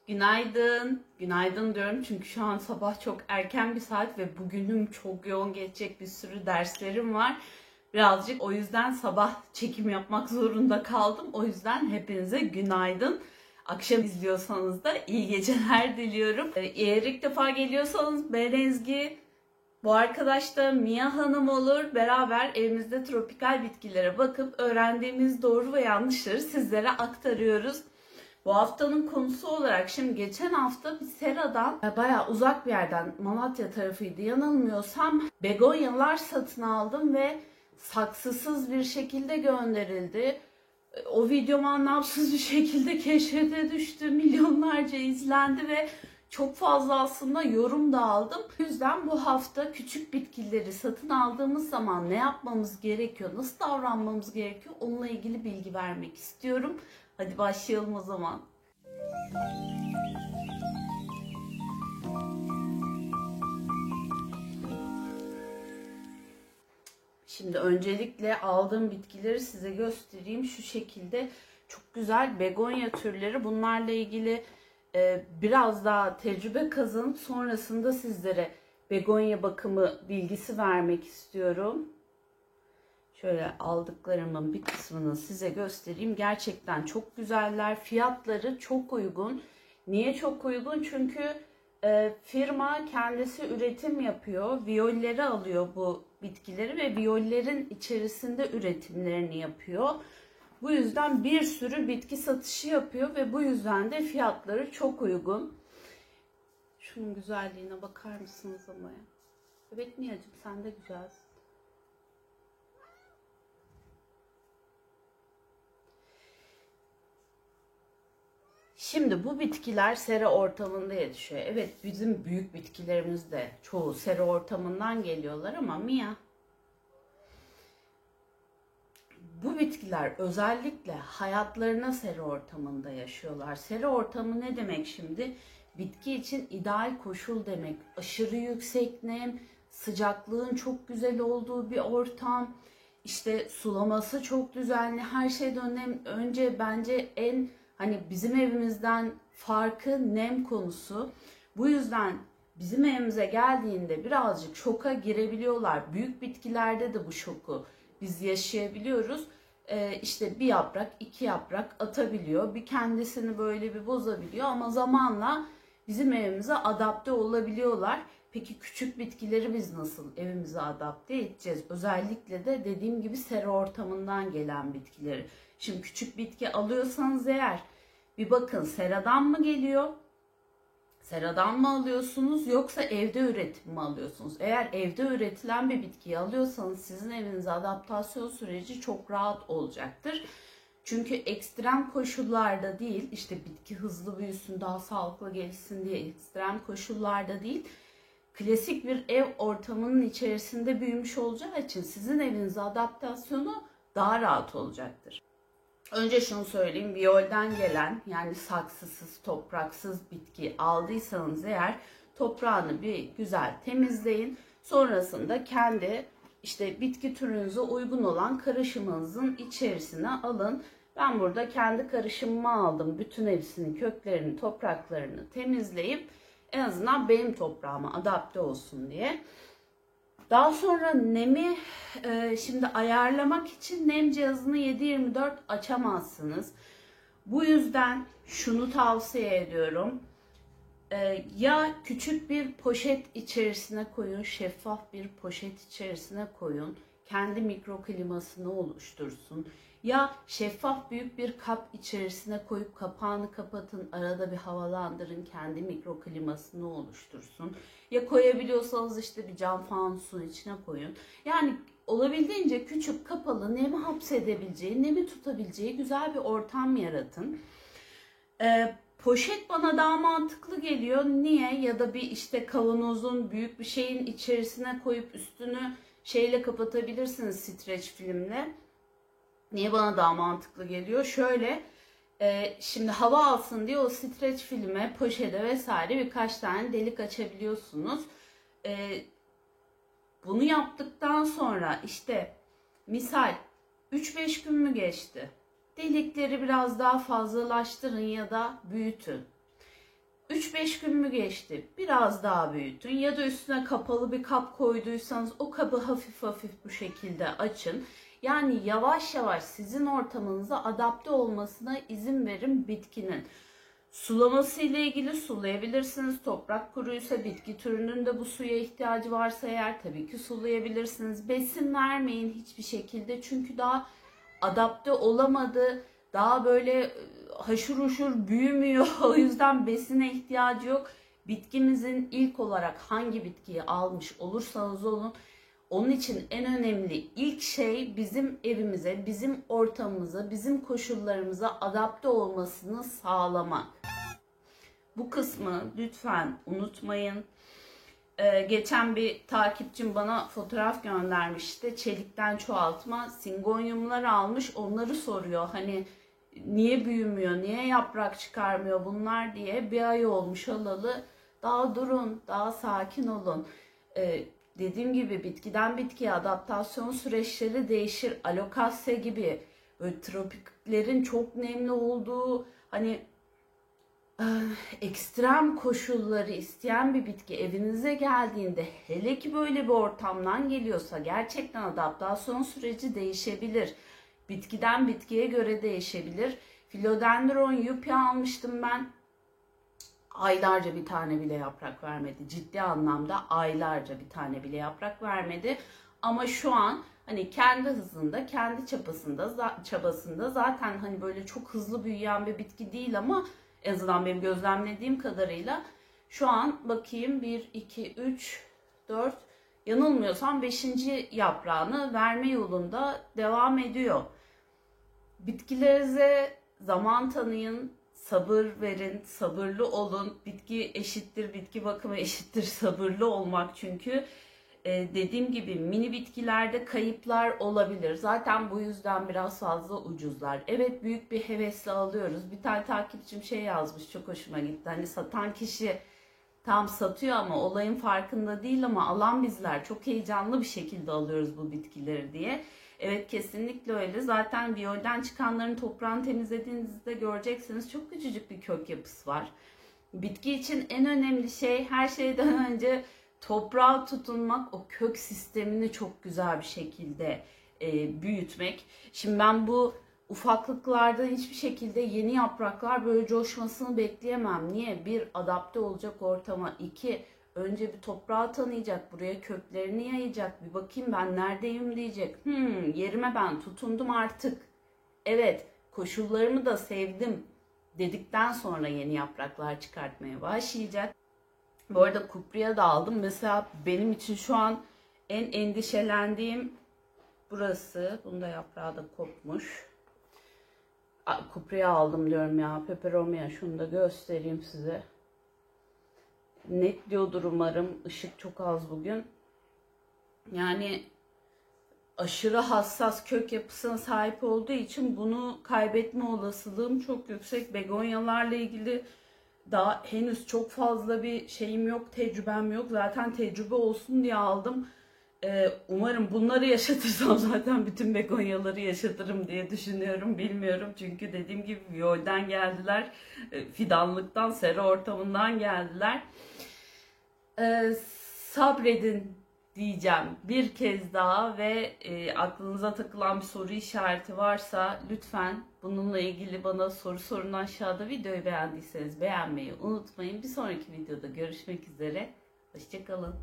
Günaydın. Günaydın diyorum çünkü şu an sabah çok erken bir saat ve bugünüm çok yoğun geçecek bir sürü derslerim var. Birazcık o yüzden sabah çekim yapmak zorunda kaldım. O yüzden hepinize günaydın. Akşam izliyorsanız da iyi geceler diliyorum. Eğer ilk defa geliyorsanız ben Ezgi. Bu arkadaş da Mia Hanım olur. Beraber evimizde tropikal bitkilere bakıp öğrendiğimiz doğru ve yanlışları sizlere aktarıyoruz. Bu haftanın konusu olarak şimdi geçen hafta bir seradan bayağı uzak bir yerden Malatya tarafıydı yanılmıyorsam begonyalar satın aldım ve saksısız bir şekilde gönderildi. O videom anlamsız bir şekilde keşfete düştü, milyonlarca izlendi ve çok fazla aslında yorum da aldım. O yüzden bu hafta küçük bitkileri satın aldığımız zaman ne yapmamız gerekiyor, nasıl davranmamız gerekiyor onunla ilgili bilgi vermek istiyorum. Hadi başlayalım o zaman. Şimdi öncelikle aldığım bitkileri size göstereyim. Şu şekilde çok güzel begonya türleri. Bunlarla ilgili biraz daha tecrübe kazanıp sonrasında sizlere begonya bakımı bilgisi vermek istiyorum. Şöyle aldıklarımın bir kısmını size göstereyim. Gerçekten çok güzeller. Fiyatları çok uygun. Niye çok uygun? Çünkü firma kendisi üretim yapıyor. Viyolleri alıyor bu bitkileri ve viyollerin içerisinde üretimlerini yapıyor. Bu yüzden bir sürü bitki satışı yapıyor ve bu yüzden de fiyatları çok uygun. Şunun güzelliğine bakar mısınız ama ya? Evet Nia'cığım sen de güzelsin. Şimdi bu bitkiler sera ortamında yetişiyor. Evet bizim büyük bitkilerimiz de çoğu sera ortamından geliyorlar ama Mia, bu bitkiler özellikle hayatlarına sera ortamında yaşıyorlar. Sera ortamı ne demek şimdi? Bitki için ideal koşul demek. Aşırı yüksek nem, sıcaklığın çok güzel olduğu bir ortam, işte sulaması çok düzenli. Her şeyden önce bence en bizim evimizden farkı nem konusu. Bu yüzden bizim evimize geldiğinde birazcık şoka girebiliyorlar. Büyük bitkilerde de bu şoku biz yaşayabiliyoruz. İşte bir yaprak, iki yaprak atabiliyor. Bir kendisini böyle bir bozabiliyor ama zamanla bizim evimize adapte olabiliyorlar. Peki küçük bitkileri biz nasıl evimize adapte edeceğiz? Özellikle de dediğim gibi sera ortamından gelen bitkileri. Şimdi küçük bitki alıyorsanız eğer bir bakın seradan mı geliyor? Seradan mı alıyorsunuz yoksa evde üretim mi alıyorsunuz? Eğer evde üretilen bir bitkiyi alıyorsanız sizin evinize adaptasyon süreci çok rahat olacaktır. Çünkü ekstrem koşullarda değil, işte bitki hızlı büyüsün, daha sağlıklı gelişsin diye ekstrem koşullarda değil, klasik bir ev ortamının içerisinde büyümüş olacağı için sizin evinize adaptasyonu daha rahat olacaktır. Önce şunu söyleyeyim, viyolden gelen yani saksısız, topraksız bitki aldıysanız eğer toprağını bir güzel temizleyin. Sonrasında kendi işte bitki türünüze uygun olan karışımınızın içerisine alın. Ben burada kendi karışımımı aldım. Bütün hepsinin köklerini, topraklarını temizleyip en azından benim toprağıma adapte olsun diye. Daha sonra nemi şimdi ayarlamak için nem cihazını 7/24 açamazsınız. Bu yüzden şunu tavsiye ediyorum. Ya küçük bir poşet içerisine koyun, şeffaf bir poşet içerisine koyun. Kendi mikroklimasını oluştursun. Ya şeffaf büyük bir kap içerisine koyup kapağını kapatın, arada bir havalandırın, kendi mikroklimasını oluştursun. Ya koyabiliyorsanız işte bir cam fanusun içine koyun. Yani olabildiğince küçük, kapalı, nemi hapsedebileceği, nemi tutabileceği güzel bir ortam yaratın. Poşet bana daha mantıklı geliyor. Niye? Ya da bir işte kavanozun büyük bir şeyin içerisine koyup üstünü şeyle kapatabilirsiniz, streç filmle. Niye bana daha mantıklı geliyor? Şöyle, şimdi hava alsın diye o streç filme, poşete vesaire birkaç tane delik açabiliyorsunuz. Bunu yaptıktan sonra işte misal 3-5 gün mü geçti? Delikleri biraz daha fazlalaştırın ya da büyütün. 3-5 gün mü geçti? Biraz daha büyütün ya da üstüne kapalı bir kap koyduysanız o kabı hafif hafif bu şekilde açın. Yani yavaş yavaş sizin ortamınıza adapte olmasına izin verin bitkinin. Sulaması ile ilgili sulayabilirsiniz. Toprak kuruysa, bitki türünün de bu suya ihtiyacı varsa eğer tabii ki sulayabilirsiniz. Besin vermeyin hiçbir şekilde çünkü daha adapte olamadı. Daha böyle haşır uşur büyümüyor. O yüzden besine ihtiyacı yok. Bitkimizin ilk olarak hangi bitkiyi almış olursanız olun, onun için en önemli ilk şey bizim evimize, bizim ortamımıza, bizim koşullarımıza adapte olmasını sağlamak. Bu kısmı lütfen unutmayın. Geçen bir takipçim bana fotoğraf göndermişti. Çelikten çoğaltma singonyumlar almış. Onları soruyor. Hani niye büyümüyor, niye yaprak çıkarmıyor bunlar diye. Bir ay olmuş alalı. Daha durun, daha sakin olun. Dediğim gibi bitkiden bitkiye adaptasyon süreçleri değişir. Alokasya gibi böyle tropiklerin çok nemli olduğu hani ekstrem koşulları isteyen bir bitki evinize geldiğinde, hele ki böyle bir ortamdan geliyorsa, gerçekten adaptasyon süreci değişebilir. Bitkiden bitkiye göre değişebilir. Philodendron yuppie almıştım ben. Aylarca bir tane bile yaprak vermedi. Ciddi anlamda aylarca bir tane bile yaprak vermedi. Ama şu an hani kendi hızında, kendi çabasında zaten hani böyle çok hızlı büyüyen bir bitki değil ama en azından benim gözlemlediğim kadarıyla şu an bakayım 1, 2, 3, 4, yanılmıyorsam 5. yaprağını verme yolunda devam ediyor. Bitkilerinize zaman tanıyın, sabır verin, sabırlı olun. Bitki eşittir, bitki bakımı eşittir sabırlı olmak çünkü. Dediğim gibi mini bitkilerde kayıplar olabilir. Zaten bu yüzden biraz fazla ucuzlar. Evet, büyük bir hevesle alıyoruz. Bir tane takipçim şey yazmış, çok hoşuma gitti. Hani satan kişi tam satıyor ama olayın farkında değil ama alan bizler çok heyecanlı bir şekilde alıyoruz bu bitkileri diye. Evet, kesinlikle öyle. Zaten biyolden çıkanların toprağını temizlediğinizde göreceksiniz çok küçücük bir kök yapısı var. Bitki için en önemli şey her şeyden önce toprağa tutunmak, o kök sistemini çok güzel bir şekilde büyütmek. Şimdi ben bu ufaklıklardan hiçbir şekilde yeni yapraklar böyle coşmasını bekleyemem. Niye? Bir, adapte olacak ortama. İki, önce bir toprağı tanıyacak, buraya köklerini yayacak. Bir bakayım ben neredeyim diyecek. Yerime ben tutundum artık. Evet, koşullarımı da sevdim dedikten sonra yeni yapraklar çıkartmaya başlayacak. Bu arada kupriya da aldım. Mesela benim için şu an en endişelendiğim burası. Bunda yaprağı da kopmuş. Kupriya aldım diyorum ya. Peperomia, şunu da göstereyim size. Net diyordur umarım. Işık çok az bugün. Yani aşırı hassas kök yapısına sahip olduğu için bunu kaybetme olasılığım çok yüksek. Begonyalarla ilgili daha henüz çok fazla bir şeyim yok, tecrübem yok. Zaten tecrübe olsun diye aldım. Umarım bunları yaşatırsam zaten bütün begonyaları yaşatırım diye düşünüyorum. Bilmiyorum çünkü dediğim gibi viyolden geldiler. Fidanlıktan, sera ortamından geldiler. Sabredin diyeceğim bir kez daha ve aklınıza takılan bir soru işareti varsa lütfen bununla ilgili bana soru sorun aşağıda. Videoyu beğendiyseniz beğenmeyi unutmayın. Bir sonraki videoda görüşmek üzere. Hoşça kalın.